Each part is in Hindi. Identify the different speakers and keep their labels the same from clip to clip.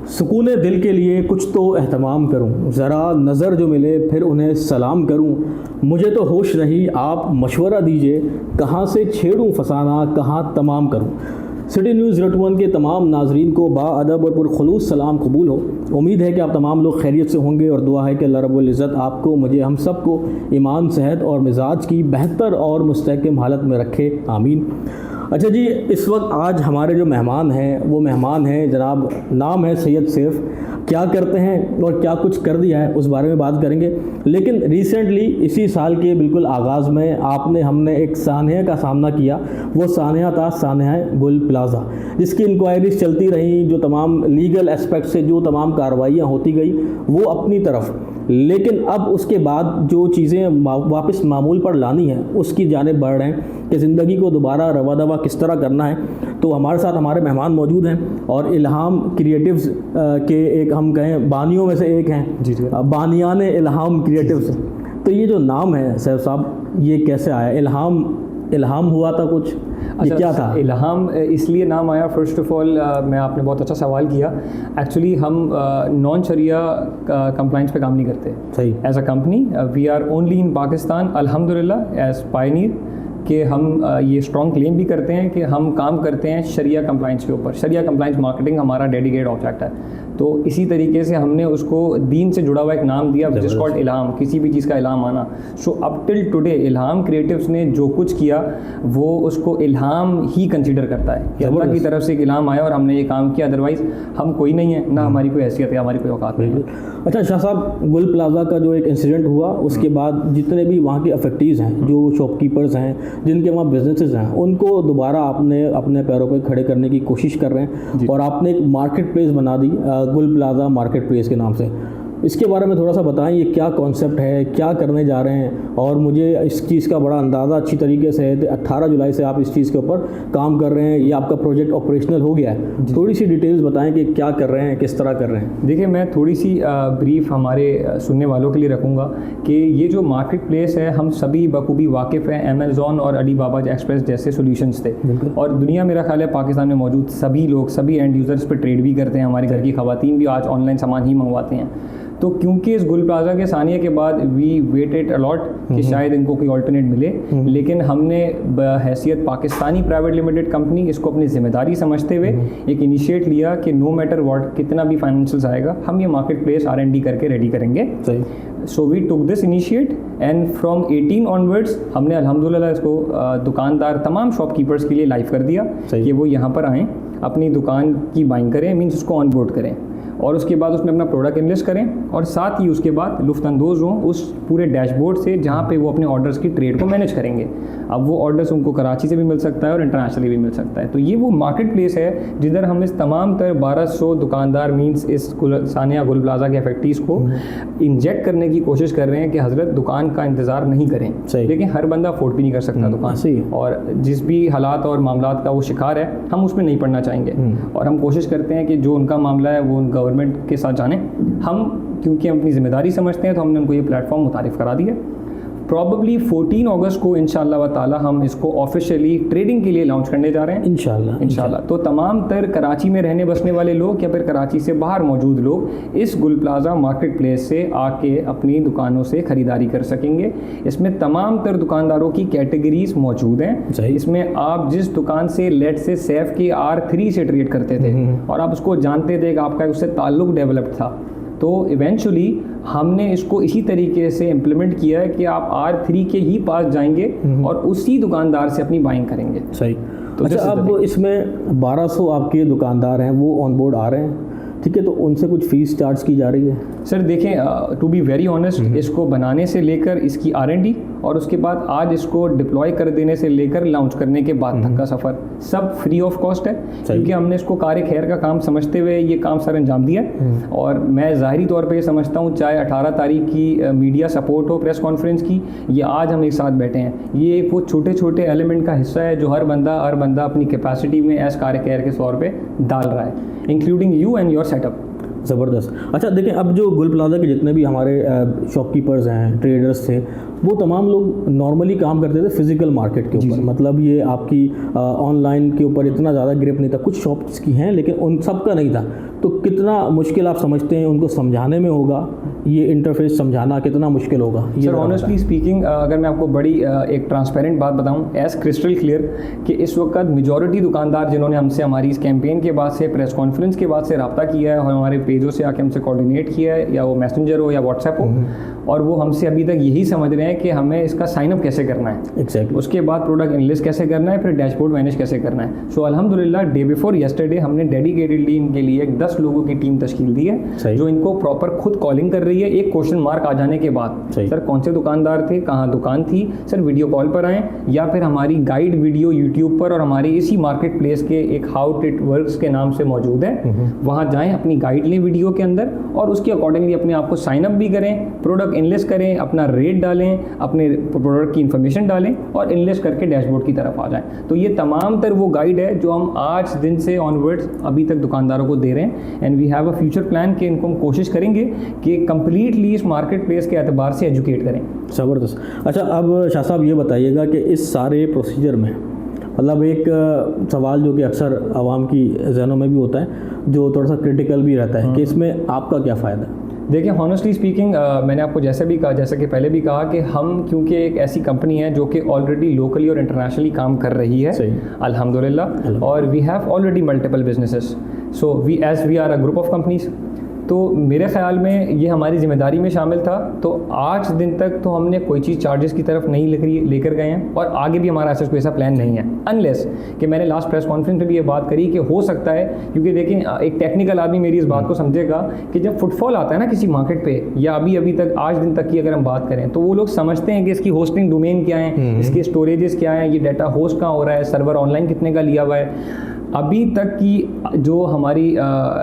Speaker 1: सुकून दिल के लिए कुछ तो एहतमाम करूं, ज़रा नज़र जो मिले फिर उन्हें सलाम करूं। मुझे तो होश नहीं, आप मशवरा दीजिए, कहाँ से छेड़ूं फसाना, कहाँ तमाम करूं। सिटी न्यूज़ #1 के तमाम नाजरीन को बाअदब और पुरखुलूस सलाम कबूल हो। उम्मीद है कि आप तमाम लोग खैरियत से होंगे और दुआ है कि अल्लाह रब्बुल इज़्ज़त आपको, मुझे, हम सब को ईमान, सेहत और मिजाज की बेहतर और मुस्तहकम हालत में रखे, आमीन। अच्छा जी, इस वक्त आज हमारे जो मेहमान हैं वो मेहमान हैं जनाब, नाम है सैयद सैफ। क्या करते हैं और क्या कुछ कर दिया है उस बारे में बात करेंगे। लेकिन रिसेंटली इसी साल के बिल्कुल आगाज़ में हमने एक सानहा का सामना किया। वो सानहा था सानहा गुल प्लाज़ा, जिसकी इंक्वायरीज चलती रहीं, जो तमाम लीगल एस्पेक्ट से जो तमाम कार्रवाइयाँ होती गई वो अपनी तरफ। लेकिन अब उसके बाद जो चीज़ें वापस मामूल पर लानी है उसकी जानिब बढ़ रहे हैं कि ज़िंदगी को दोबारा रवा दवा किस तरह करना है। तो हमारे साथ हमारे मेहमान मौजूद हैं और इल्हाम क्रिएटिव्स के एक, हम कहें, बानियों में से एक हैं।
Speaker 2: जी जी,
Speaker 1: बानियान इल्हाम क्रिएटिव्स। तो ये जो नाम है सैफ साहब, ये कैसे आया? इल्हाम हुआ था कुछ? ये क्या था?
Speaker 2: इल्हाम इसलिए नाम आया, फर्स्ट ऑफ ऑल मैं, आपने बहुत अच्छा सवाल किया। एक्चुअली हम नॉन शरिया कंप्लाइंस पे काम नहीं करते।
Speaker 1: सही।
Speaker 2: As a company we are only in Pakistan, अल्हम्दुलिल्लाह, एज पायनियर कि हम ये स्ट्रॉन्ग क्लेम भी करते हैं कि हम काम करते हैं शरिया कंप्लाइंस के ऊपर। शरिया कंप्लाइंस मार्केटिंग हमारा डेडिकेटेड ऑब्जेक्ट है। तो इसी तरीके से हमने उसको दीन से जुड़ा हुआ एक नाम दिया, विच इज़ कॉल्ड इल्हाम, किसी भी चीज़ का इल्हाम आना। So up till today इल्हाम creatives ने जो कुछ किया वो उसको इल्हाम ही कंसीडर करता है कि अल्लाह की तरफ से एक इल्हाम आया और हमने ये काम किया। अदरवाइज़ हम कोई नहीं है, ना हमारी कोई हैसियत है, हमारी कोई औकात नहीं है।
Speaker 1: अच्छा शाह साहब, गुल प्लाज़ा का जो एक इंसिडेंट हुआ उसके बाद जितने भी वहाँ के अफेक्टीज़ हैं, जो शॉपकीपर्स हैं, जिनके वहाँ बिजनेसेस हैं, उनको दोबारा आपने अपने पैरों पे खड़े करने की कोशिश कर रहे हैं और आपने एक मार्केट प्लेस बना दी गुल प्लाज़ा मार्केट प्लेस के नाम से। इसके बारे में थोड़ा सा बताएं, ये क्या कॉन्सेप्ट है, क्या करने जा रहे हैं? और मुझे इस चीज़ का बड़ा अंदाज़ा अच्छी तरीके से है। 18 जुलाई से आप इस चीज़ के ऊपर काम कर रहे हैं, ये आपका प्रोजेक्ट ऑपरेशनल हो गया है। थोड़ी सी डिटेल्स बताएं कि क्या कर रहे हैं, किस तरह कर रहे हैं।
Speaker 2: देखिए, मैं थोड़ी सी ब्रीफ हमारे सुनने वालों के लिए रखूँगा कि ये जो मार्केट प्लेस है, हम सभी बखूबी वाकिफ़ हैं। अमेज़ॉन और अलीबाबा एक्सप्रेस जैसे सोल्यूशंस थे और दुनिया, मेरा ख्याल है पाकिस्तान में मौजूद सभी लोग, सभी एंड यूज़र्स पर ट्रेड भी करते हैं। हमारे घर की ख़वातीन भी आज ऑनलाइन सामान ही मंगवाते हैं। तो क्योंकि इस गुल प्लाज़ा के सानिया के बाद वी वेटेड अलॉट कि शायद इनको कोई ऑल्टरनेट मिले, लेकिन हमने बहैसियत पाकिस्तानी प्राइवेट लिमिटेड कंपनी इसको अपनी जिम्मेदारी समझते हुए एक इनिशिएट लिया कि नो मैटर व्हाट, कितना भी फाइनेंशियल्स आएगा, हम ये मार्केट प्लेस R&D करके रेडी करेंगे। So we took this initiate and from 18 onwards हमने अल्हम्दुलिल्लाह इसको दुकानदार, तमाम शॉपकीपर्स के लिए लाइव कर दिया कि वो यहाँ पर आएँ, अपनी दुकान की बाइंग करें, मीन्स उसको ऑनबोर्ड करें और उसके बाद उसमें अपना प्रोडक्ट इन्वेस्ट करें और साथ ही उसके बाद लुफ्तअंदोज़ हों उस पूरे डैशबोर्ड से जहाँ पे वो अपने ऑर्डर्स की ट्रेड को मैनेज करेंगे। अब वो ऑर्डर्स उनको कराची से भी मिल सकता है और इंटरनेशनली भी मिल सकता है। तो ये वो मार्केट प्लेस है जिधर हम इस तमाम तर 1200 दुकानदार, मीन्स इस सानिया गुल प्लाज़ा के अफेक्टीज़ को इंजेक्ट करने की कोशिश कर रहे हैं कि हज़रत दुकान का इंतज़ार नहीं करें। लेकिन हर बंदा अफोर्ड भी नहीं कर सकता दुकान से, और जिस भी हालात और मामलात का वो शिकार है, हम उसमें नहीं पड़ना चाहेंगे और हम कोशिश करते हैं कि जो उनका मामला है वो गवर्नमेंट के साथ जाने। हम क्योंकि हम अपनी जिम्मेदारी समझते हैं तो हमने उनको ये प्लेटफॉर्म मुतारिफ़ करा दिया। प्रॉबली 14 अगस्त को इंशाअल्लाह ताला हम इसको ऑफिशियली ट्रेडिंग के लिए लॉन्च करने जा रहे हैं इंशाअल्लाह। तो तमाम तर कराची में रहने बसने वाले लोग या फिर कराची से बाहर मौजूद लोग इस गुल प्लाज़ा मार्केट प्लेस से आके अपनी दुकानों से ख़रीदारी कर सकेंगे। इसमें तमाम तर दुकानदारों की कैटेगरीज मौजूद हैं। इसमें आप जिस दुकान से लेट से सैफ के R3 से ट्रेड करते थे और आप उसको जानते थे कि आपका उससे ताल्लुक़ डेवलप था, तो इवेंचुअली हमने इसको इसी तरीके से इम्प्लीमेंट किया है कि आप R3 के ही पास जाएंगे और उसी दुकानदार से अपनी बाइंग करेंगे।
Speaker 1: सही। तो अच्छा, अब इसमें 1200 आपके दुकानदार हैं, वो ऑन बोर्ड आ रहे हैं, ठीक है, तो उनसे कुछ फ़ीस चार्ज की जा रही है?
Speaker 2: सर देखें, टू बी वेरी ऑनेस्ट, इसको बनाने से लेकर इसकी R&D और उसके बाद आज इसको डिप्लॉय कर देने से लेकर लॉन्च करने के बाद तक का सफ़र सब फ्री ऑफ कॉस्ट है, क्योंकि हमने इसको कार खैर का काम समझते हुए ये काम सर अंजाम दिया। और मैं ज़ाहिरी तौर पे ये समझता हूँ, चाहे 18 तारीख की मीडिया सपोर्ट हो प्रेस कॉन्फ्रेंस की, ये आज हम एक साथ बैठे हैं, ये एक वो छोटे छोटे एलिमेंट का हिस्सा है जो हर बंदा अपनी कैपेसिटी में एज कार खैर के तौर पर डाल रहा है, including you and your setup.
Speaker 1: ज़बरदस्त। अच्छा देखिए, अब जो गुल प्लाजा के जितने भी हमारे शॉपकीपर्स हैं, ट्रेडर्स थे, वो तमाम लोग नॉर्मली काम करते थे फिजिकल मार्केट के ऊपर, मतलब ये आपकी ऑनलाइन के ऊपर इतना ज़्यादा ग्रिप नहीं था। कुछ शॉप्स की हैं लेकिन उन सब का नहीं था। तो कितना मुश्किल आप समझते हैं उनको समझाने में होगा, ये इंटरफेस समझाना कितना मुश्किल होगा?
Speaker 2: सर ऑनेस्टली स्पीकिंग, अगर मैं आपको बड़ी एक ट्रांसपेरेंट बात बताऊं, एज क्रिस्टल क्लियर, कि इस वक्त मेजॉरिटी दुकानदार जिन्होंने हमसे हमारी इस कैंपेन के बाद से, प्रेस कॉन्फ्रेंस के बाद से रब्ता किया है और हमारे पेजों से आके हमसे कोऑर्डिनेट किया है, या वो मैसेंजर हो या व्हाट्सएप हो, और वो हमसे अभी तक यही समझ रहे हैं कि हमें इसका साइन अप कैसे करना है,
Speaker 1: एग्जैक्टली,
Speaker 2: उसके बाद प्रोडक्ट एनालिस्ट कैसे करना है, फिर डैशबोर्ड मैनेज कैसे करना है। सो अल्हम्दुलिल्लाह डे बिफोर येस्टरडे हमने डेडिकेटेडली इनके लिए 10 लोगों की टीम तश्कील दी है, जो इनको प्रॉपर खुद कॉलिंग कर रही है एक क्वेश्चन मार्क आ जाने के बाद, सर कौन से दुकानदार थे, कहाँ दुकान थी, सर वीडियो कॉल पर आएँ, या फिर हमारी गाइड वीडियो यूट्यूब पर और हमारी इसी मार्केट प्लेस के एक हाउ इट वर्क्स के नाम से मौजूद है, वहाँ जाएँ, अपनी गाइड लें वीडियो के अंदर और उसके अकॉर्डिंगली अपने आप को साइन अप भी करें, प्रोडक्ट एनालिस्ट करें, अपना रेट डालें, अपने प्रोडक्ट की इन्फॉर्मेशन डालें और एनालिस्ट करके डैशबोर्ड की तरफ आ जाएं। तो ये तमाम तर वो गाइड है जो हम आज दिन से ऑनवर्ड्स अभी तक दुकानदारों को दे रहे हैं, and we have a future plan कि इनको हम कोशिश करेंगे कि कंप्लीटली इस मार्केट प्लेस के एतबार से एजुकेट करें।
Speaker 1: ज़बरदस्त। अच्छा, अब शाह साहब ये बताइएगा कि इस सारे प्रोसीजर में मतलब एक सवाल जो कि अक्सर आवाम की जहनों में भी होता है, जो थोड़ा सा क्रिटिकल भी रहता है, कि इसमें आपका क्या फ़ायदा?
Speaker 2: देखिए हॉनेस्टली स्पीकिंग, मैंने आपको जैसे कि पहले भी कहा कि हम क्योंकि एक ऐसी कंपनी है जो कि ऑलरेडी लोकली और इंटरनेशनली काम कर रही है, अल्हम्दुलिल्लाह, और we have already multiple businesses, so we are a group of companies. तो मेरे ख्याल में ये हमारी जिम्मेदारी में शामिल था। तो आज दिन तक तो हमने कोई चीज़ चार्जेस की तरफ नहीं लेकर गए हैं, और आगे भी हमारा कोई ऐसा प्लान नहीं है, अनलेस कि मैंने लास्ट प्रेस कॉन्फ्रेंस में भी ये बात करी कि हो सकता है, क्योंकि देखिए एक टेक्निकल आदमी मेरी इस बात को समझेगा कि जब फुटफॉल आता है ना किसी मार्केट पे, या अभी तक आज दिन तक की अगर हम बात करें, तो वो लोग समझते हैं कि इसकी होस्टिंग डोमेन क्या है, इसके स्टोरेजेस क्या है, ये डाटा होस्ट कहाँ हो रहा है, सर्वर ऑनलाइन कितने का लिया हुआ है। अभी तक की जो हमारी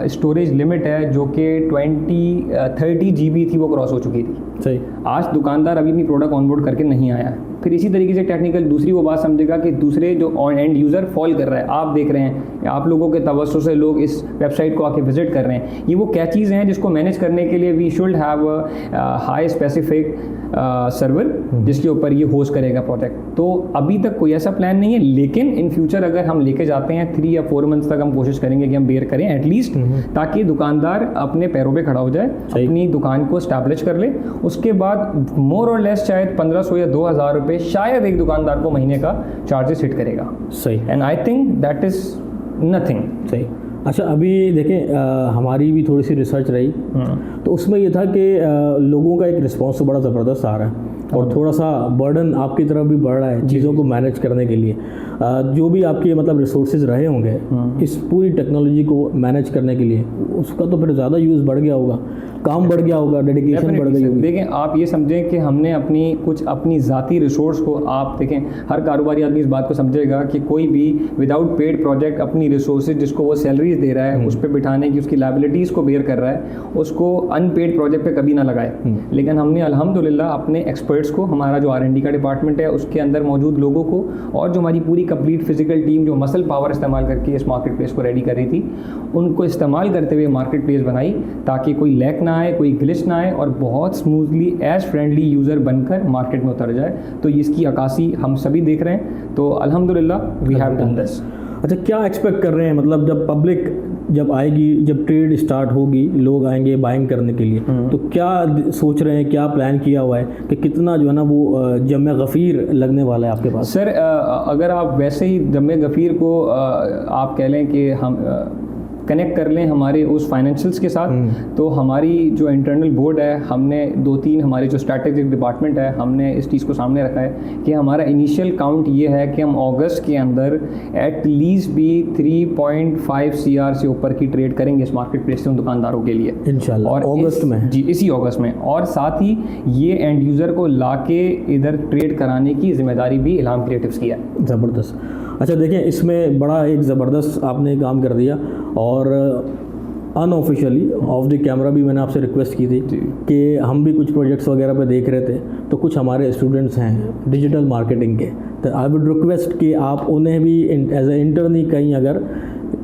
Speaker 2: स्टोरेज लिमिट है जो कि 30 GB थी, वो क्रॉस हो चुकी थी।
Speaker 1: सही।
Speaker 2: आज दुकानदार अभी भी प्रोडक्ट ऑनबोर्ड करके नहीं आया है। फिर इसी तरीके से टेक्निकल दूसरी वो बात समझेगा कि दूसरे जो एंड यूज़र फॉल कर रहा है, आप देख रहे हैं, आप लोगों के तवज्जो से लोग इस वेबसाइट को आके विजिट कर रहे हैं, ये वो क्या चीज़ हैं जिसको मैनेज करने के लिए we should have high specific server जिसके ऊपर ये होस्ट करेगा प्रोजेक्ट। तो अभी तक कोई ऐसा प्लान नहीं है, लेकिन इन फ्यूचर अगर हम लेके जाते हैं 3 या 4 मंथ्स तक हम कोशिश करेंगे कि हम बेयर करें एटलीस्ट, ताकि दुकानदार अपने पैरों पे खड़ा हो जाए, अपनी दुकान को स्टैब्लिश कर ले। उसके बाद मोर और लेस शायद 1500 या 2000 रुपये शायद एक दुकानदार को महीने का चार्जेस हिट करेगा।
Speaker 1: सही।
Speaker 2: And I think that is nothing.
Speaker 1: सही। अच्छा, अभी देखें हमारी भी थोड़ी सी रिसर्च रही, तो उसमें ये था कि लोगों का एक रिस्पॉन्स तो बड़ा ज़बरदस्त आ रहा है, और थोड़ा सा बर्डन आपकी तरफ भी बढ़ रहा है चीज़ों को मैनेज करने के लिए। जो भी आपके मतलब रिसोर्सेज रहे होंगे इस पूरी टेक्नोलॉजी को मैनेज करने के लिए, उसका तो फिर ज़्यादा यूज़ बढ़ गया होगा, काम बढ़ गया होगा, डेडिकेशन बढ़ गई होगी।
Speaker 2: देखें आप ये समझें कि हमने अपनी ज़ाती रिसोर्स को, आप देखें हर कारोबारी आदमी इस बात को समझेगा कि कोई भी विदाउट पेड प्रोजेक्ट अपनी रिसोर्सेज जिसको वो सैलरीज दे रहा है उस पर बिठाने की, उसकी लायबिलिटीज़ को बेयर कर रहा है, उसको अनपेड प्रोजेक्ट पे कभी ना लगाए। लेकिन हमने अल्हम्दुलिल्लाह अपने एक्सपर्ट्स को, हमारा जो R&D का डिपार्टमेंट है उसके अंदर मौजूद लोगों को, और जो हमारी पूरी कंप्लीट फिजिकल टीम जो मसल पावर इस्तेमाल करके इस मार्केट प्लेस को रेडी कर रही थी, उनको इस्तेमाल करते हुए मार्केट प्लेस बनाई ताकि कोई लैक ना आए, कोई ग्लिच ना आए, और बहुत स्मूथली एज फ्रेंडली यूज़र बनकर मार्केट में उतर जाए। तो इसकी अक्कासी हम सभी देख रहे हैं। तो अल्हम्दुलिल्लाह वी हैव डन दिस।
Speaker 1: अच्छा, क्या एक्सपेक्ट कर रहे हैं, मतलब जब पब्लिक जब आएगी, जब ट्रेड स्टार्ट होगी, लोग आएंगे बाइंग करने के लिए, तो क्या सोच रहे हैं, क्या प्लान किया हुआ है कि कितना जो है ना वो जमे गफ़ीर लगने वाला है आपके पास?
Speaker 2: सर अगर आप वैसे ही जमे गफ़ीर को आप कह लें कि हम कनेक्ट कर लें हमारे उस फाइनेंशियल्स के साथ, तो हमारी जो इंटरनल बोर्ड है, हमने 2-3 हमारे जो स्ट्रैटेजिक डिपार्टमेंट है, हमने इस चीज़ को सामने रखा है कि हमारा इनिशियल काउंट ये है कि हम अगस्त के अंदर एट लीस्ट भी 3.5 CR से ऊपर की ट्रेड करेंगे इस मार्केट प्लेस से दुकानदारों के लिए
Speaker 1: इंशाल्लाह। और अगस्त में?
Speaker 2: जी, इसी अगस्त में। और साथ ही ये एंड यूज़र को लाके इधर ट्रेड कराने की जिम्मेदारी भी इल्हाम क्रिएटिव्स की है।
Speaker 1: ज़बरदस्त। अच्छा देखिए, इसमें बड़ा एक ज़बरदस्त आपने काम कर दिया, और अनऑफिशियली ऑफ द कैमरा भी मैंने आपसे रिक्वेस्ट की थी कि हम भी कुछ प्रोजेक्ट्स वगैरह पे देख रहे थे, तो कुछ हमारे स्टूडेंट्स हैं डिजिटल मार्केटिंग के, तो आई वुड रिक्वेस्ट कि आप उन्हें भी एज ए इंटर्न ही कहीं अगर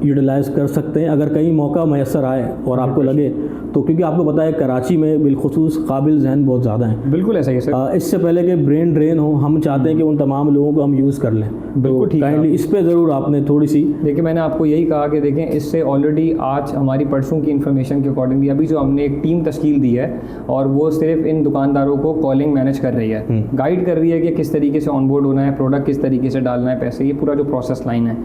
Speaker 1: यूटिलाइज कर सकते हैं अगर कहीं मौका मैसर आए और आपको लगे तो, क्योंकि आपको पता है कराची में बिलखुसूस काबिल जहन बहुत ज़्यादा हैं।
Speaker 2: बिल्कुल ऐसा ही है सर।
Speaker 1: इससे पहले कि ब्रेन ड्रेन हो, हम चाहते हैं कि उन तमाम लोगों को हम यूज़ कर लें।
Speaker 2: बिल्कुल ठीक है।
Speaker 1: काइंडली इस पे ज़रूर आपने थोड़ी सी
Speaker 2: देखिए मैंने आपको यही कहा कि देखें इससे ऑलरेडी आज हमारी परसों की इन्फॉर्मेशन के अकॉर्डिंगली अभी जो हमने एक टीम तश्कील दी है और वो सिर्फ इन दुकानदारों को कॉलिंग मैनेज कर रही है, गाइड कर रही है कि किस तरीके से ऑनबोर्ड होना है, प्रोडक्ट किस तरीके से डालना है, पैसे, ये पूरा जो प्रोसेस लाइन है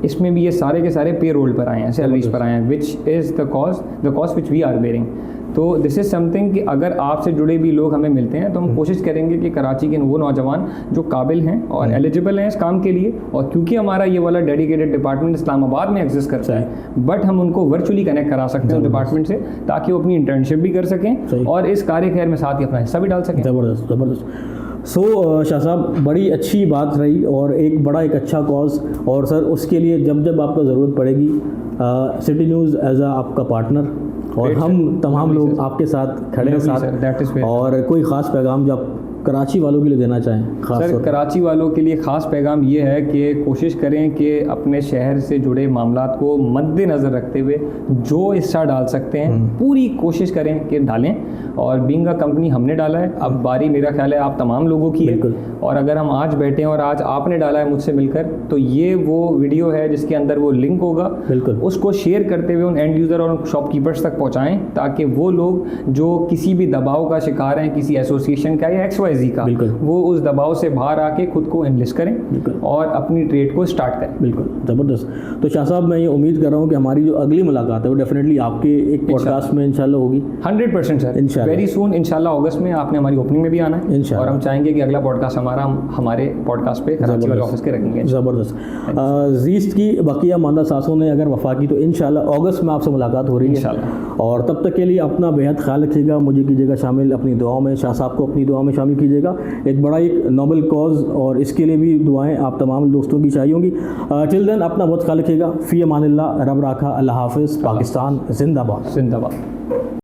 Speaker 2: इसमें भी ये सारे के सारे पे रोल पर आए हैं, सैलरीज पर आए हैं, which is the cost which we are bearing. तो दिस इज़ समथिंग कि अगर आपसे जुड़े भी लोग हमें मिलते हैं तो हम कोशिश करेंगे कि कराची के वो नौजवान जो काबिल हैं और एलिजिबल हैं इस काम के लिए, और क्योंकि हमारा ये वाला डेडिकेटेड डिपार्टमेंट इस्लामाबाद में एग्जिस्ट करता है, बट हम उनको वर्चुअली कनेक्ट करा सकते हैं डिपार्टमेंट से, ताकि वो अपनी इंटर्नशिप भी कर सकें और इस कार्य खैर में साथ ही अपना हिस्सा भी डाल सकें।
Speaker 1: ज़बरदस्त। शाह साहब, बड़ी अच्छी बात रही और एक अच्छा कॉज, और सर उसके लिए जब जब आपको ज़रूरत पड़ेगी सिटी न्यूज़ एज आपका पार्टनर और हम तमाम लोग आपके साथ खड़े हैं साथ। और कोई ख़ास पैगाम जो आप कराची वालों के लिए देना चाहें? खास
Speaker 2: सर कराची वालों के लिए ख़ास पैगाम ये है कि कोशिश करें कि अपने शहर से जुड़े मामलात को मद्देनज़र रखते हुए जो हिस्सा डाल सकते हैं पूरी कोशिश करें कि डालें, और बीइंग अ कंपनी हमने डाला है, अब बारी मेरा ख्याल है आप तमाम लोगों की है। और अगर हम आज बैठे हैं और आज आपने डाला है मुझसे मिलकर, तो ये वो वीडियो है जिसके अंदर वो लिंक होगा, उसको शेयर करते हुए उन एंड यूज़र और उन शॉपकीपर्स तक पहुँचाएँ, ताकि वो लोग जो किसी भी दबाव का शिकार हैं, किसी एसोसिएशन का या XYZ का, वो उस दबाव से बाहर आके खुद को एनलिस्ट करें और अपनी ट्रेड को स्टार्ट करें।
Speaker 1: बिल्कुल ज़बरदस्त। तो शाह साहब, मैं ये उम्मीद कर रहा हूँ कि हमारी जो अगली मुलाकात है वो डेफिनेटली आपके एक पॉडकास्ट में इंशाल्लाह होगी।
Speaker 2: 100% सर, इंशाल्लाह वेरी सून, इंशाल्लाह अगस्त में आपने हमारी ओपनिंग में भी आना है, और हम चाहेंगे कि अगला पॉडकास्ट हमारे पॉडकास्ट पे कराची वाले ऑफिस के रखेंगे।
Speaker 1: ज़बरदस्त। जीस्ट की बकिया मांदा सांसों ने अगर वफा की तो इंशाल्लाह अगस्त में आपसे मुलाकात हो रही है इंशाल्लाह। और तब तक के लिए अपना बेहद ख्याल रखिएगा, मुझे कीजिएगा शामिल अपनी दुआओं में, शाह साहब को अपनी दुआओं में शामिल कीजिएगा। एक बड़ा एक नोबल कॉज और इसके लिए भी दुआएं आप तमाम दोस्तों की चाहिए होंगी। टिल देन अपना बहुत ख्याल रखिएगा। फ़ी अमानिल्लाह, रब राखा, अल्लाह हाफ़िज़, पाकिस्तान जिंदाबाद।